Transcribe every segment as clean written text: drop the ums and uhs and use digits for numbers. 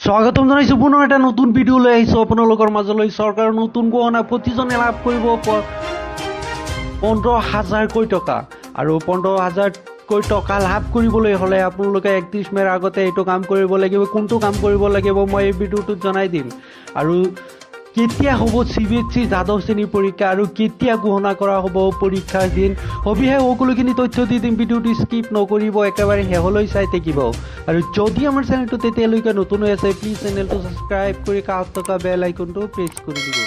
স্বাগতম জানাইছো পুনৰ এটা নতুন ভিডিঅ' লৈ আহিছো আপোনালোকৰ মাজলৈ। চৰকাৰৰ নতুন গহনা প্ৰতিজনে লাভ কৰিব 15,000কৈ টকা আৰু 15,000কৈ টকা লাভ কৰিবলৈ হ'লে আপোনালোকে 31 মেৰ আগতে এইটো কাম কৰিব লাগিব। কোনটো কাম কৰিব লাগিব মই এই ভিডিঅ'টোত জনাই দিম। আৰু কেতিয়া হ'ব CBSE দ্বাদশ শ্ৰেণীৰ পৰীক্ষা আৰু কেতিয়া গহনা কৰা হ'ব পৰীক্ষাৰ দিন সবিশেষ সকলোখিনি তথ্য দি দিম। ভিডিঅ'টো স্কিপ নকৰিব, একেবাৰে শেষলৈ চাই থাকিব। আৰু যদি আমাৰ চেনেলটো তেতিয়ালৈকে নতুন হৈ আছে প্লিজ চেনেলটো ছাবস্ক্ৰাইব কৰি কাষত থকা বেল আইকনটো প্ৰেছ কৰি দিব।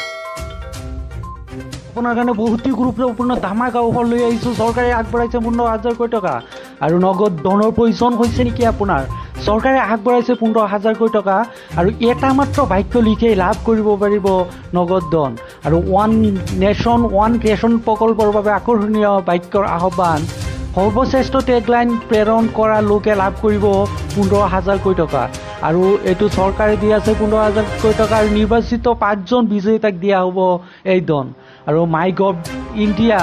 আপোনাৰ কাৰণে বহুতো গুৰুত্বপূৰ্ণ ধামাকা অফাৰ লৈ আহিছোঁ। চৰকাৰে আগবঢ়াইছে 15,000কৈ টকা আৰু নগদ ধনৰ প্ৰয়োজন হৈছে নেকি আপোনাৰ? চৰকাৰে আগবঢ়াইছে 15,000কৈ টকা আৰু এটা মাত্ৰ বাক্য লিখি লাভ কৰিব পাৰিব নগদ ধন। আৰু ওৱান নেশ্যন ওৱান ৰেচন প্ৰকল্পৰ বাবে আকৰ্ষণীয় বাক্যৰ আহ্বান। সৰ্বশ্ৰেষ্ঠ টেগলাইন প্ৰেৰণ কৰা লোকে লাভ কৰিব 15,000কৈ টকা আৰু এইটো চৰকাৰে দি আছে 15,000কৈ টকা আৰু নিৰ্বাচিত 5জন বিজয়ীতাক দিয়া হ'ব এই ধন। আৰু মাই govt ইণ্ডিয়া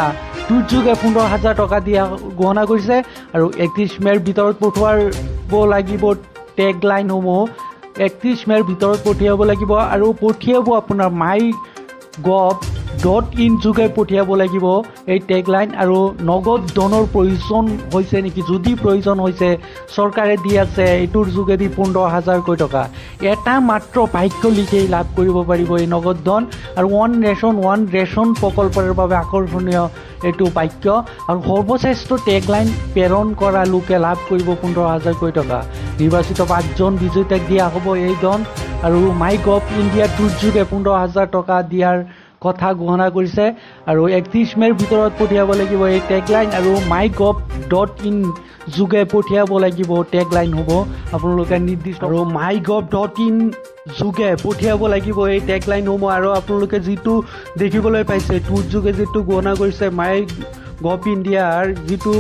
দুৰ্যোগে 15,000 টকা দিয়া ঘোষণা কৰিছে আৰু 31 মেৰ ভিতৰত পঠোৱাব লাগিব টেগলাইনসমূহ। 31 মেৰ ভিতৰত পঠিয়াব লাগিব আৰু পঠিয়াব আপোনাৰ my.gov.in যোগে পঠিয়াব লাগিব এই টেগলাইন। আৰু নগদ ধনৰ প্ৰয়োজন হৈছে নেকি? যদি প্ৰয়োজন হৈছে চৰকাৰে দি আছে এইটোৰ যোগেদি 15,000কৈ টকা। এটা মাত্ৰ বাক্য লিখি লাভ কৰিব পাৰিব এই নগদ ধন আৰু ওৱান নেশ্যন ওৱান ৰেচন প্ৰকল্পৰ বাবে আকৰ্ষণীয় এইটো বাক্য আৰু সৰ্বশ্ৰেষ্ঠ টেগলাইন প্ৰেৰণ কৰা লোকে লাভ কৰিব 15,000কৈ টকা। নিৰ্বাচিত 5জন বিজয়ীতাক দিয়া হ'ব এই ধন আৰু মাই govt ইণ্ডিয়া দুৰ্যোগে 15,000 টকা দিয়াৰ কথা ঘোষণা কৰিছে আৰু 31 মেৰ ভিতৰত পঠিয়াব লাগিব এই টেগলাইন আৰু my.gov.in যোগে পঠিয়াব লাগিব টেগলাইন হ'ব আপোনালোকে নিৰ্দিষ্ট আৰু my.gov.in যোগে পঠিয়াব লাগিব এই টেগলাইনসমূহ। আৰু আপোনালোকে যিটো দেখিবলৈ পাইছে দুৰ্যোগে যিটো ঘোষণা কৰিছে my.gov ইণ্ডিয়াৰ যিটো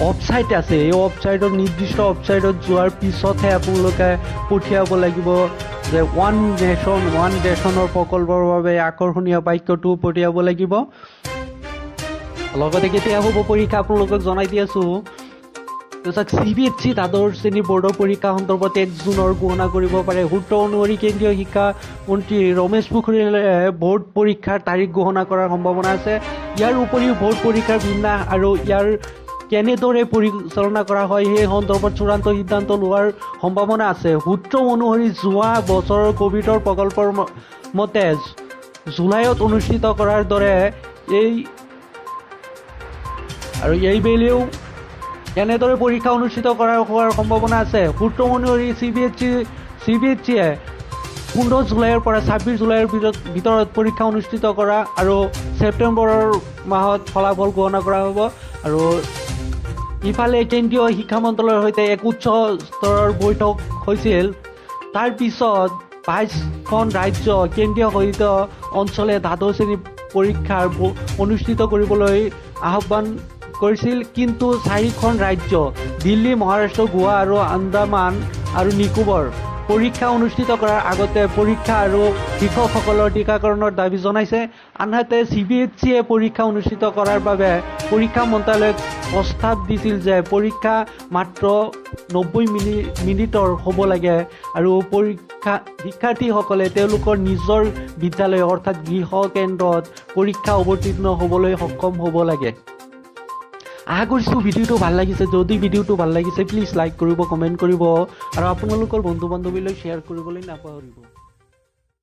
ৱেবছাইট আছে এই ৱেবছাইটত নিৰ্দিষ্ট ৱেবছাইটত যোৱাৰ পিছতহে আপোনালোকে পঠিয়াব লাগিব যে ওৱান নেশ্যন ওৱান ৰেচনৰ প্ৰকল্পৰ বাবে আকৰ্ষণীয় বাক্যটো পঠিয়াব লাগিব। লগতে কেতিয়া হ'ব পৰীক্ষা আপোনালোকক জনাই দি আছোঁ। CBSE দ্বাদশ শ্ৰেণীৰ বৰ্ডৰ পৰীক্ষা সন্দৰ্ভত 1 জুনৰ ঘোষণা কৰিব পাৰে। সূত্ৰ অনুসৰি কেন্দ্ৰীয় শিক্ষা মন্ত্ৰী ৰমেশ পোখৰিয়ালে বৰ্ড পৰীক্ষাৰ তাৰিখ ঘোষণা কৰাৰ সম্ভাৱনা আছে। ইয়াৰ উপৰিও বৰ্ড পৰীক্ষাৰ বিন্যাস আৰু ইয়াৰ কেনেদৰে পৰিচালনা কৰা হয় সেই সন্দৰ্ভত চূড়ান্ত সিদ্ধান্ত লোৱাৰ সম্ভাৱনা আছে। সূত্ৰ অনুসৰি যোৱা বছৰৰ ক'ভিডৰ প্ৰকল্পৰ মতে জুলাইত অনুষ্ঠিত কৰাৰ দৰে এইবেলিও এনেদৰে পৰীক্ষা অনুষ্ঠিত হোৱাৰ সম্ভাৱনা আছে। সূত্ৰ অনুসৰি CBSE 15 জুলাইৰ পৰা 26 জুলাইৰ ভিতৰত পৰীক্ষা অনুষ্ঠিত কৰা আৰু ছেপ্টেম্বৰৰ মাহত ফলাফল ঘোষণা কৰা হ'ব। আৰু ইফালে কেন্দ্ৰীয় শিক্ষা মন্ত্ৰালয়ৰ সৈতে এক উচ্চ স্তৰৰ বৈঠক হৈছিল। তাৰ পিছত 22খন ৰাজ্য কেন্দ্ৰীয় শাসিত অঞ্চলে দ্বাদশ শ্ৰেণীৰ পৰীক্ষাৰ অনুষ্ঠিত কৰিবলৈ আহ্বান কৰিছিল, কিন্তু 4খন ৰাজ্য দিল্লী, মহাৰাষ্ট্ৰ, গোৱা আৰু আন্দামান আৰু নিকোবৰ পৰীক্ষা অনুষ্ঠিত কৰাৰ আগতে পৰীক্ষা আৰু শিক্ষকসকলৰ টীকাকৰণৰ দাবী জনাইছে। আনহাতে CBSE পৰীক্ষা অনুষ্ঠিত কৰাৰ বাবে পৰীক্ষা মন্ত্ৰালয়ক প্ৰস্তাৱ দিছিল যে পৰীক্ষা মাত্ৰ 90 মিনিটৰ হ'ব লাগে আৰু শিক্ষাৰ্থীসকলে তেওঁলোকৰ নিজৰ বিদ্যালয় অৰ্থাৎ গৃহ কেন্দ্ৰত পৰীক্ষা অৱতীৰ্ণ হ'বলৈ সক্ষম হ'ব লাগে। আশা কৰিছোঁ ভিডিঅ'টো ভাল লাগিছে। যদি ভিডিঅ'টো ভাল লাগিছে প্লিজ লাইক কৰিব, কমেণ্ট কৰিব আৰু আপোনালোকৰ বন্ধু বান্ধৱীলৈ শ্বেয়াৰ কৰিবলৈ নাপাহৰিব।